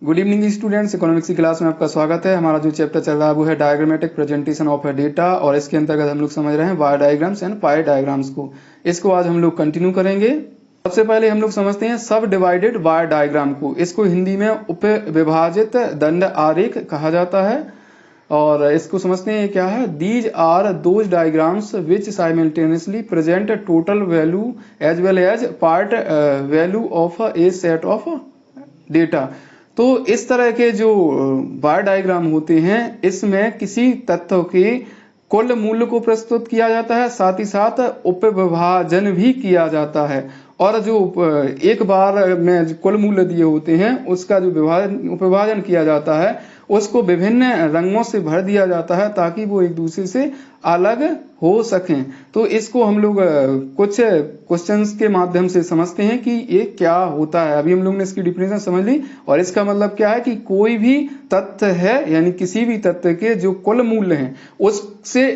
Good evening students, economics की class में आपका स्वागत है। हमारा जो चैप्टर चल रहा है वो है डायग्रामेटिक प्रेजेंटेशन ऑफ डेटा, और इसके अंतर्गत हम लोग समझ रहे हैं wire diagrams and pi diagrams को। इसको आज हम लोग कंटिन्यू करेंगे। सबसे पहले हम लोग समझते हैं सब डिवाइडेड वायर डायग्राम को। इसको हिंदी में उप विभाजित दंड आरेख कहा जाता है। और इसको समझते हैं क्या है। These are those diagrams which simultaneously present total value as well as part value of a set of data. तो इस तरह के जो बार डायग्राम होते हैं इसमें किसी तत्व के कुल मूल्य को प्रस्तुत किया जाता है, साथ ही साथ उपविभाजन भी किया जाता है। और जो एक बार में जो कुल मूल्य दिए होते हैं उसका जो उपविभाजन किया जाता है उसको विभिन्न रंगों से भर दिया जाता है ताकि वो एक दूसरे से अलग हो सकें। तो इसको हम लोग कुछ क्वेश्चंस के माध्यम से समझते हैं कि ये क्या होता है। अभी हम लोग ने इसकी डिफिनेशन समझ ली, और इसका मतलब क्या है कि कोई भी तत्व है यानी किसी भी तत्व के जो कुल मूल्य हैं उससे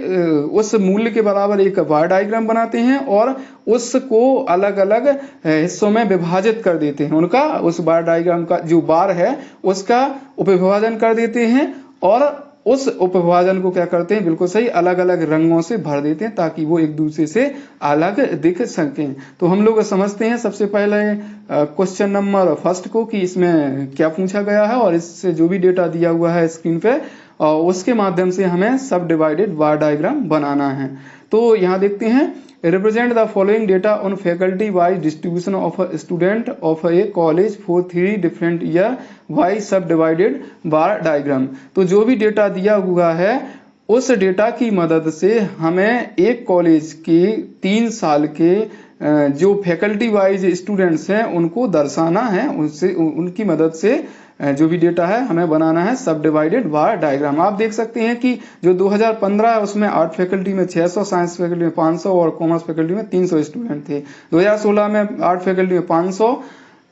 उस मूल्य के बराबर एक बार डायग्राम बनाते हैं और उसको अलग अलग हिस्सों में विभाजित कर देते हैं। उनका उस बार डायग्राम का जो बार है उसका उपविभाजन कर देते हैं और उस उपविभाजन को क्या करते हैं, बिल्कुल सही, अलग अलग रंगों से भर देते हैं ताकि वो एक दूसरे से अलग दिख सकें। तो हम लोग समझते हैं सबसे पहले क्वेश्चन नंबर फर्स्ट को कि इसमें क्या पूछा गया है, और इससे जो भी डेटा दिया हुआ है स्क्रीन पे उसके माध्यम से हमें सब डिवाइडेड बार डायग्राम बनाना है। तो यहाँ देखते हैं, represent the following data on faculty wise distribution of a student of a college for 3 different year by subdivided bar diagram। तो जो भी डेटा दिया हुआ है उस डेटा की मदद से हमें एक कॉलेज के 3 साल के जो फैकल्टी वाइज स्टूडेंट्स हैं उनको दर्शाना है। उससे उनकी मदद से जो भी डेटा है हमें बनाना है सब डिवाइडेड बार डायग्राम। आप देख सकते हैं कि जो 2015 है उसमें आर्ट फैकल्टी में 600, साइंस फैकल्टी में 500 और कॉमर्स फैकल्टी में 300 स्टूडेंट थे। 2016 में आर्ट फैकल्टी में 500,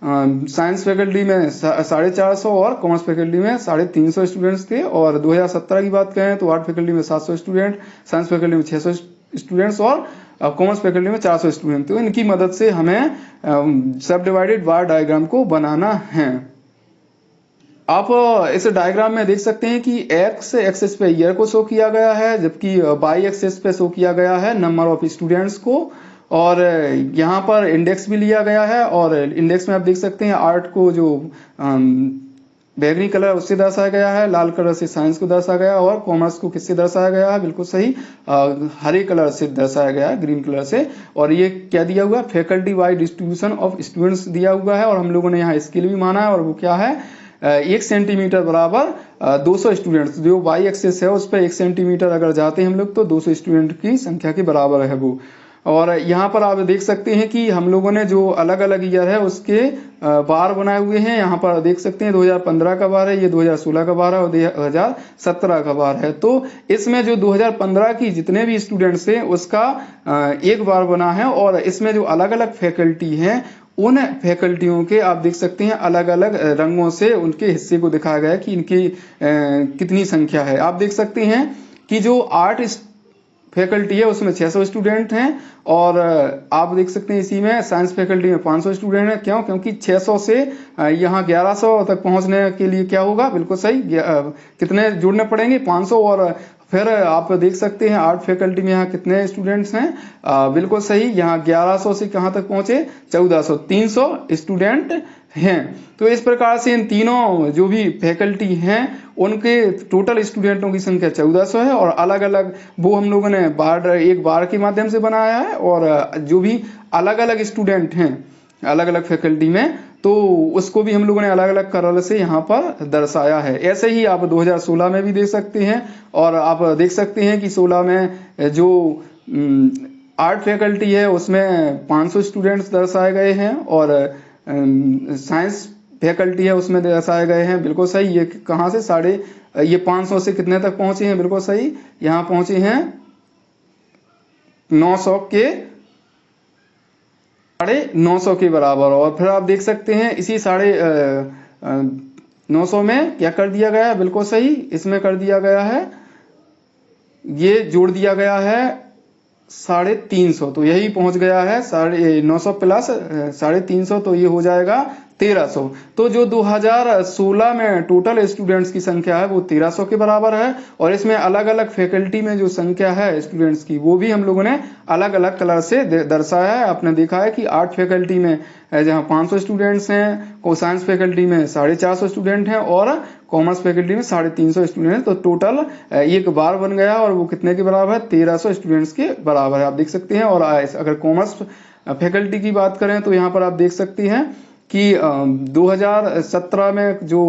साइंस फैकल्टी में 450 और कॉमर्स फैकल्टी में 350 स्टूडेंट्स थे। और 2017 की बात करें तो आर्ट फैकल्टी में 700 स्टूडेंट, साइंस फैकल्टी में 600 स्टूडेंट्स और कॉमर्स फैकल्टी में 400 स्टूडेंट। तो इनकी मदद से हमें सब डिवाइडेड बार डायग्राम को बनाना है। आप इस डायग्राम में देख सकते हैं कि एक्स एक्सिस पे ईयर को शो किया गया है, जबकि वाई एक्सिस पे शो किया गया है नंबर ऑफ स्टूडेंट्स को। और यहाँ पर इंडेक्स भी लिया गया है, और इंडेक्स में आप देख सकते हैं आर्ट को जो बैगनी कलर उससे दर्शाया गया है, लाल कलर से साइंस को दर्शाया गया, और कॉमर्स को किससे दर्शाया गया है, बिल्कुल सही, हरे कलर से दर्शाया गया है, ग्रीन कलर से। और ये क्या दिया हुआ है, faculty wise distribution of students दिया हुआ है। और हम लोगों ने यहाँ स्केल भी माना है, और वो क्या है, 1 सेंटीमीटर बराबर 200 स्टूडेंट्स। जो वाई एक्सिस है उस पर 1 सेंटीमीटर अगर जाते हैं हम लोग तो 200 स्टूडेंट की संख्या के बराबर है वो। और यहाँ पर आप देख सकते हैं कि हम लोगों ने जो अलग अलग ईयर है उसके बार बनाए हुए हैं। यहाँ पर देख सकते हैं 2015 का बार है, ये 2016 का बार है, और 2017 का बार है। तो इसमें जो 2015 की जितने भी स्टूडेंट्स हैं उसका एक बार बना है, और इसमें जो अलग अलग फैकल्टी हैं उन फैकल्टियों के आप देख सकते हैं अलग अलग रंगों से उनके हिस्से को दिखाया गया है कि इनकी कितनी संख्या है। आप देख सकते हैं कि जो आर्ट फैकल्टी है उसमें 600 स्टूडेंट हैं, और आप देख सकते हैं इसी में साइंस फैकल्टी में 500 स्टूडेंट हैं। क्यों? क्योंकि 600 से यहाँ 1100 तक पहुंचने के लिए क्या होगा, बिल्कुल सही, कितने जोड़ने पड़ेंगे, 500। और फिर आप देख सकते हैं आर्ट फैकल्टी में यहाँ कितने स्टूडेंट्स हैं, बिल्कुल सही, यहाँ 1100 से कहाँ तक पहुंचे, 1400, 300 स्टूडेंट हैं। तो इस प्रकार से इन तीनों जो भी फैकल्टी हैं उनके टोटल स्टूडेंटों की संख्या 1400 है, और अलग अलग वो हम लोगों ने एक बार के माध्यम से बनाया है। और जो भी अलग अलग स्टूडेंट हैं अलग अलग फैकल्टी में तो उसको भी हम लोगों ने अलग अलग कलर से यहाँ पर दर्शाया है। ऐसे ही आप 2016 में भी देख सकते हैं, और आप देख सकते हैं कि 16 में जो आर्ट फैकल्टी है उसमें 500 स्टूडेंट्स दर्शाए गए हैं, और साइंस फैकल्टी है उसमें दर्शाए गए हैं, बिल्कुल सही। ये कहाँ से ये 500 से कितने तक पहुंचे हैं, बिल्कुल सही, यहाँ पहुंचे हैं 900 के 950 के बराबर। और फिर आप देख सकते हैं इसी 950 में क्या कर दिया गया है, बिल्कुल सही, इसमें कर दिया गया है, ये जोड़ दिया गया है 350, तो यही पहुंच गया है 950 प्लस 350, तो ये हो जाएगा 1300। तो जो 2016 में टोटल स्टूडेंट्स की संख्या है वो 1300 के बराबर है, और इसमें अलग अलग फैकल्टी में जो संख्या है स्टूडेंट्स की वो भी हम लोगों ने अलग अलग कलर से दर्शाया है। आपने देखा है कि आर्ट फैकल्टी में जहाँ 500 स्टूडेंट्स हैं, को साइंस फैकल्टी में 450 स्टूडेंट हैं, और कॉमर्स फैकल्टी में 350 स्टूडेंट हैं। तो टोटल एक बार बन गया, और वो कितने के बराबर है? 1300 स्टूडेंट्स के बराबर है, आप देख सकते हैं। और अगर कॉमर्स फैकल्टी की बात करें तो यहाँ पर आप देख सकते हैं कि 2017 में जो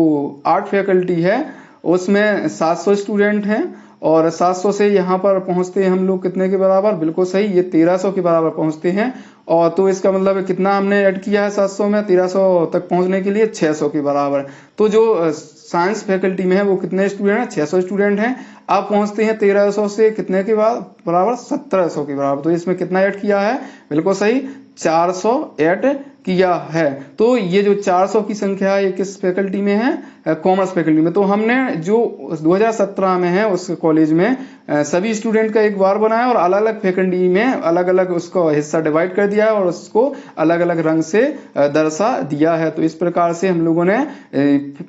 आर्ट फैकल्टी है उसमें 700 स्टूडेंट हैं, और 700 से यहाँ पर पहुँचते हैं हम लोग कितने के बराबर? बिल्कुल सही, ये 1300 के बराबर पहुँचते हैं। और तो इसका मतलब कितना हमने ऐड किया है 700 में? 1300 तक पहुँचने के लिए 600 के बराबर। तो जो साइंस फैकल्टी में है वो कितने स्टूडेंट हैं? 600 स्टूडेंट हैं। अब पहुँचते हैं 1300 से कितने के बराबर? 1700 के बराबर। तो इसमें कितना ऐड किया है? बिल्कुल सही, 400 ऐड किया है। तो ये जो 400 की संख्या है ये किस फैकल्टी में है? कॉमर्स फैकल्टी में। तो हमने जो 2017 में है उस कॉलेज में सभी स्टूडेंट का एक बार बनाया, और अलग अलग फैकल्टी में अलग अलग उसको हिस्सा डिवाइड कर दिया है, और उसको अलग अलग रंग से दर्शा दिया है। तो इस प्रकार से हम लोगों ने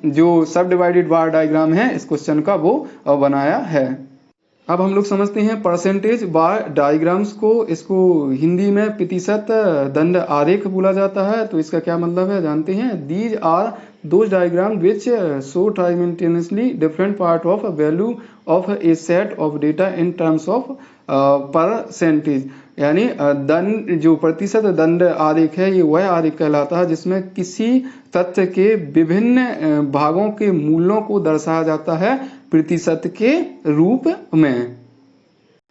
जो सब डिवाइडेड बार डायग्राम है इस क्वेश्चन का वो बनाया है। अब हम लोग समझते हैं परसेंटेज बार डायग्राम्स को। इसको हिंदी में प्रतिशत दंड आरेख बोला जाता है। तो इसका क्या मतलब है जानते हैं? These are those diagram which show simultaneously different part of value of a set of data in terms of percentage. यानी दंड, जो प्रतिशत दंड आरेख है ये वह आरेख कहलाता है जिसमें किसी तथ्य के विभिन्न भागों के मूल्यों को दर्शाया जाता है प्रतिशत के रूप में।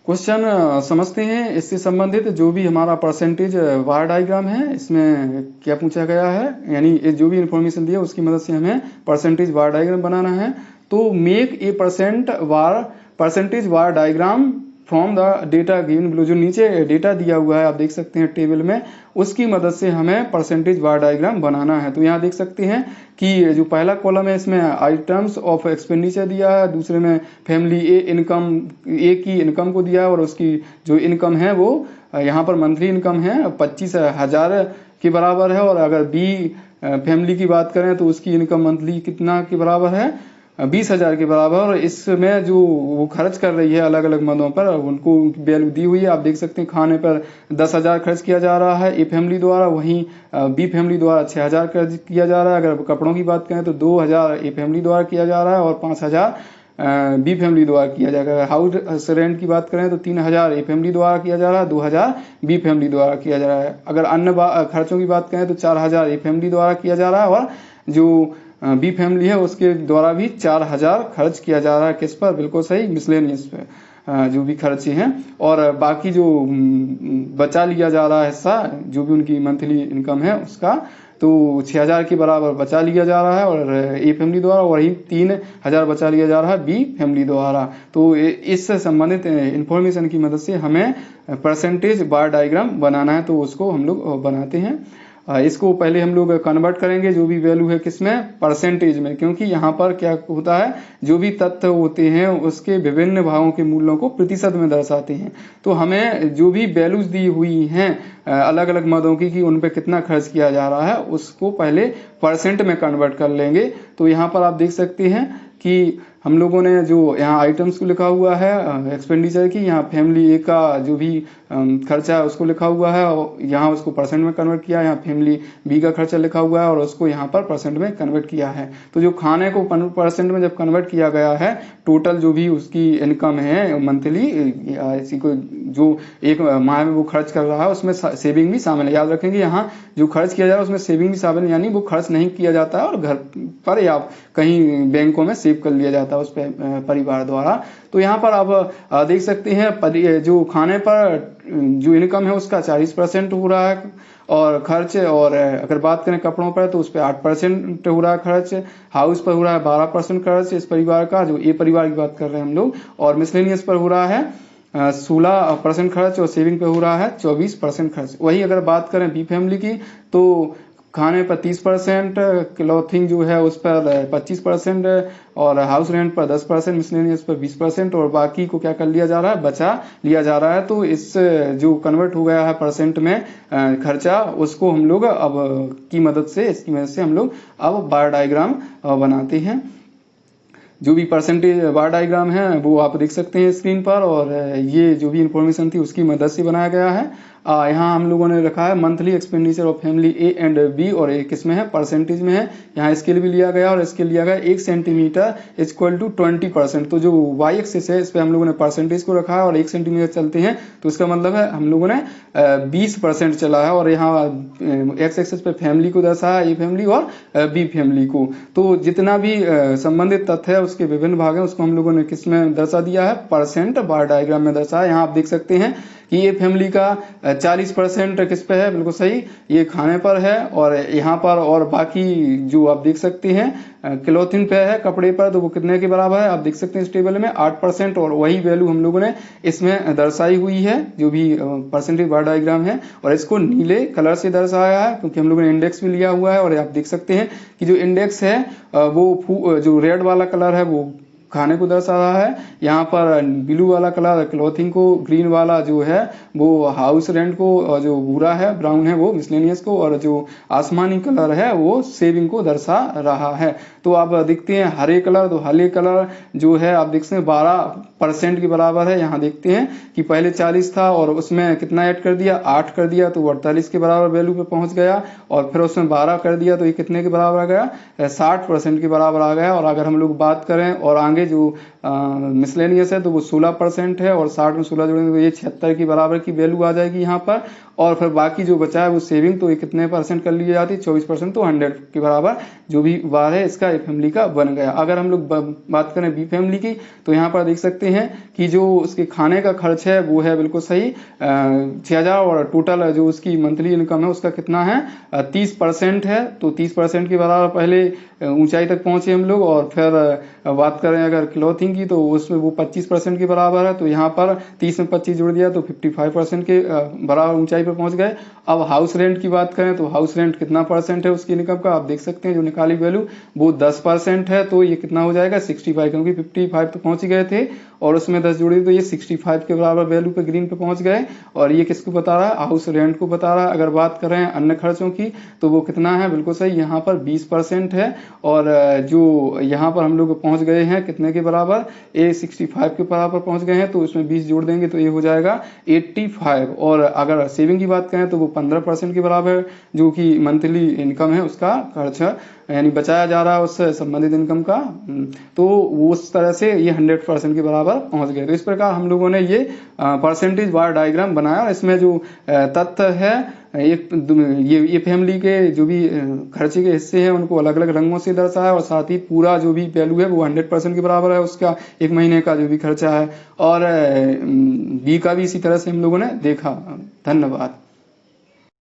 क्वेश्चन समझते हैं इससे संबंधित। जो भी हमारा परसेंटेज बार डायग्राम है इसमें क्या पूछा गया है, यानी जो भी इंफॉर्मेशन दिया उसकी मदद से हमें परसेंटेज बार डायग्राम बनाना है। तो make a percentage bar diagram from the data given below. जो नीचे डेटा दिया हुआ है आप देख सकते हैं टेबल में, उसकी मदद से हमें परसेंटेज बार डायग्राम बनाना है। तो यहाँ देख सकते हैं कि जो पहला कॉलम है इसमें आइटम्स ऑफ एक्सपेंडिचर दिया है, दूसरे में फैमिली ए की इनकम को दिया है, और उसकी जो इनकम है वो यहाँ पर मंथली इनकम है 25,000 के बराबर है। और अगर बी फैमिली की बात करें तो उसकी इनकम मंथली कितना के बराबर है? 20,000 के बराबर। और इसमें जो वो खर्च कर रही है अलग अलग मदों पर उनको वैल्यू दी हुई है, आप देख सकते हैं। खाने पर 10,000 खर्च किया जा रहा है ए फैमिली द्वारा, वहीं बी फैमिली द्वारा 6,000 खर्च किया जा रहा है। अगर कपड़ों की बात करें तो 2,000 ए फैमिली द्वारा किया जा रहा है, और 5,000 बी फैमिली द्वारा किया जाएगा। हाउस रेंट की बात करें तो 3,000 ए फैमिली द्वारा किया जा रहा है, 2,000 बी फैमिली द्वारा किया जा रहा है। अगर अन्य खर्चों की बात करें तो 4,000 ए फैमिली द्वारा किया जा रहा है, और जो बी फैमिली है उसके द्वारा भी 4,000 खर्च किया जा रहा है। किस पर? बिल्कुल सही, मिसलेनियस पे जो भी खर्चे हैं। और बाकी जो बचा लिया जा रहा है हिस्सा, जो भी उनकी मंथली इनकम है उसका, तो 6,000 के बराबर बचा लिया जा रहा है और ए फैमिली द्वारा, वही 3,000 बचा लिया जा रहा है बी फैमिली द्वारा। तो इससे संबंधित इंफॉर्मेशन की मदद से हमें परसेंटेज बार डायग्राम बनाना है, तो उसको हम लोग बनाते हैं। इसको पहले हम लोग कन्वर्ट करेंगे जो भी वैल्यू है किसमें? परसेंटेज में, क्योंकि यहाँ पर क्या होता है, जो भी तथ्य होते हैं उसके विभिन्न भागों के मूल्यों को प्रतिशत में दर्शाते हैं। तो हमें जो भी वैल्यूज दी हुई हैं अलग अलग मदों की कि उन पे कितना खर्च किया जा रहा है उसको पहले परसेंट में कन्वर्ट कर लेंगे। तो यहाँ पर आप देख सकते हैं कि हम लोगों ने जो यहाँ आइटम्स को लिखा हुआ है एक्सपेंडिचर की, यहाँ फैमिली ए का जो भी खर्चा है उसको लिखा हुआ है और यहाँ उसको परसेंट में कन्वर्ट किया, यहाँ फैमिली बी का खर्चा लिखा हुआ है और उसको यहाँ पर परसेंट में कन्वर्ट किया है। तो जो खाने को परसेंट में जब कन्वर्ट किया गया है, टोटल जो भी उसकी इनकम है मंथली, इसी को जो एक माह में वो खर्च कर रहा है उसमें सेविंग भी शामिल है। याद रखेंगे यहाँ जो खर्च किया जा रहा है उसमें सेविंग भी शामिल है, यानी वो खर्च नहीं किया जाता है और घर पर या कहीं बैंकों में सेव कर लिया जाता है उस परिवार द्वारा। तो यहाँ पर आप देख सकते हैं जो खाने पर जो इनकम है उसका 40% हो रहा है और खर्च, और अगर बात करें कपड़ों पर तो उस पर 8% हो रहा है खर्च, हाउस पर हो रहा है 12% खर्च इस परिवार का, जो ए परिवार की बात कर रहे हैं हम लोग, और मिसलेनियस पर हो रहा है 16% खर्च और सेविंग पे हो रहा है 24% खर्च। वही अगर बात करें बी फैमिली की तो खाने पर 30%, क्लॉथिंग जो है उस पर 25% और हाउस रेंट पर 10%, मिसलेनियस पर 20% और बाकी को क्या कर लिया जा रहा है, बचा लिया जा रहा है। तो इस जो कन्वर्ट हो गया है परसेंट में खर्चा, उसको हम लोग अब की मदद से, इसकी मदद से हम लोग अब बार डायग्राम बनाते हैं। जो भी परसेंटेज बार डायग्राम है वो आप देख सकते हैं स्क्रीन पर, और ये जो भी इंफॉर्मेशन थी उसकी मदद से बनाया गया है। यहाँ हम लोगों ने रखा है monthly expenditure of family A and B, और ए किस में है, परसेंटेज में है। यहाँ स्केल भी लिया गया और स्केल लिया गया 1 सेंटीमीटर इक्वल टू 20%। तो जो वाई एक्सिस है इस पे हम लोगों ने परसेंटेज को रखा है, और 1 सेंटीमीटर चलते हैं तो इसका मतलब है हम लोगों ने 20% चला है। और यहाँ एक्स एक्सिस पे फैमिली को दर्शाया, ए फैमिली और बी फैमिली को। तो जितना भी संबंधित तथ्य है उसके विभिन्न भाग हैं उसको हम लोगों ने किस में दर्शा दिया है, परसेंट बार डायग्राम में दर्शाया। यहाँ आप देख सकते हैं कि ये फैमिली का 40% किस पे है, बिल्कुल सही, ये खाने पर है। और यहाँ पर और बाकी जो आप देख सकते हैं क्लॉथिंग पे है, कपड़े पर, तो वो कितने के बराबर है आप देख सकते हैं इस टेबल में 8%। और वही वैल्यू हम लोगों ने इसमें दर्शाई हुई है जो भी परसेंटेज बार डायग्राम है, और इसको नीले कलर से दर्शाया है क्योंकि हम लोगों ने इंडेक्स भी लिया हुआ है। और आप देख सकते हैं कि जो इंडेक्स है वो जो रेड वाला कलर है वो खाने को दर्शा रहा है, यहाँ पर ब्लू वाला कलर क्लॉथिंग को, ग्रीन वाला जो है वो हाउस रेंट को, और जो भूरा है ब्राउन है वो मिसलेनियस को, और जो आसमानी कलर है वो सेविंग को दर्शा रहा है। तो आप देखते हैं हरे कलर, तो हरे कलर जो है आप देखते हैं 12% के बराबर है। यहाँ देखते हैं कि पहले 40 था और उसमें कितना ऐड कर दिया, 8 कर दिया, तो 48 के बराबर वैल्यू पे पहुंच गया। और फिर उसमें 12 कर दिया तो ये कितने के बराबर आ गया, 60% के बराबर आ गया। और अगर हम लोग बात करें और आगे जो मिसलेनियस है तो वो 16% है, और 60 में 16 जोड़ेंगे तो ये 76 की बराबर की वैल्यू आ जाएगी यहाँ पर। और फिर बाकी जो बचा है वो सेविंग, तो ये कितने परसेंट कर ली जाती है, 24%, तो 100 के बराबर जो भी बार है इसका ए फैमिली का बन गया। अगर हम लोग बात करें बी फैमिली की, तो यहाँ पर देख सकते हैं कि जो उसके खाने का खर्च है वो है बिल्कुल सही 6000, और टोटल जो उसकी मंथली इनकम है उसका कितना है 30% है। तो 30% के बराबर पहले ऊंचाई तक पहुंचे हम लोग। और फिर बात करें अगर क्लॉथिंग की, तो उसमें वो 25% के बराबर है, तो यहाँ पर 30 में 25 जोड़ दिया तो 55% के बराबर ऊंचाई पर पहुंच गए। अब हाउस रेंट की बात करें तो हाउस रेंट कितना परसेंट है उसकी इनकम का, आप देख सकते हैं जो निकाली वैल्यू वो 10% है। तो ये कितना हो जाएगा 65, क्योंकि 55 तो पहुंच गए थे और उसमें 10 जोड़ी तो ये 65 के बराबर वैल्यू पे ग्रीन पे पहुंच गए। और ये किसको बता रहा है, हाउस रेंट को बता रहा है। अगर बात करें अन्य खर्चों की तो वो कितना है, बिल्कुल सही, यहाँ पर 20% है। और जो यहाँ पर हम लोग पहुंच गए हैं कितने के बराबर, 65 के बराबर पहुंच गए हैं, तो इसमें 20 जोड़ देंगे तो ये हो जाएगा 85। और अगर सेविंग की बात करें तो वो 15% के बराबर जो कि मंथली इनकम है उसका खर्चा यानी बचाया जा रहा है उससे संबंधित इनकम का। तो उस तरह से ये 100% के बराबर पहुंच गए। तो इस प्रकार हम लोगों ने ये परसेंटेज बार डायग्राम बनाया। और इसमें जो तथ्य है ये फैमिली के जो भी खर्चे के हिस्से हैं उनको अलग अलग रंगों से दर्शाया, और साथ ही पूरा जो भी वैल्यू है वो 100% के बराबर है उसका, एक महीने का जो भी खर्चा है। और बी का भी इसी तरह से हम लोगों ने देखा। धन्यवाद।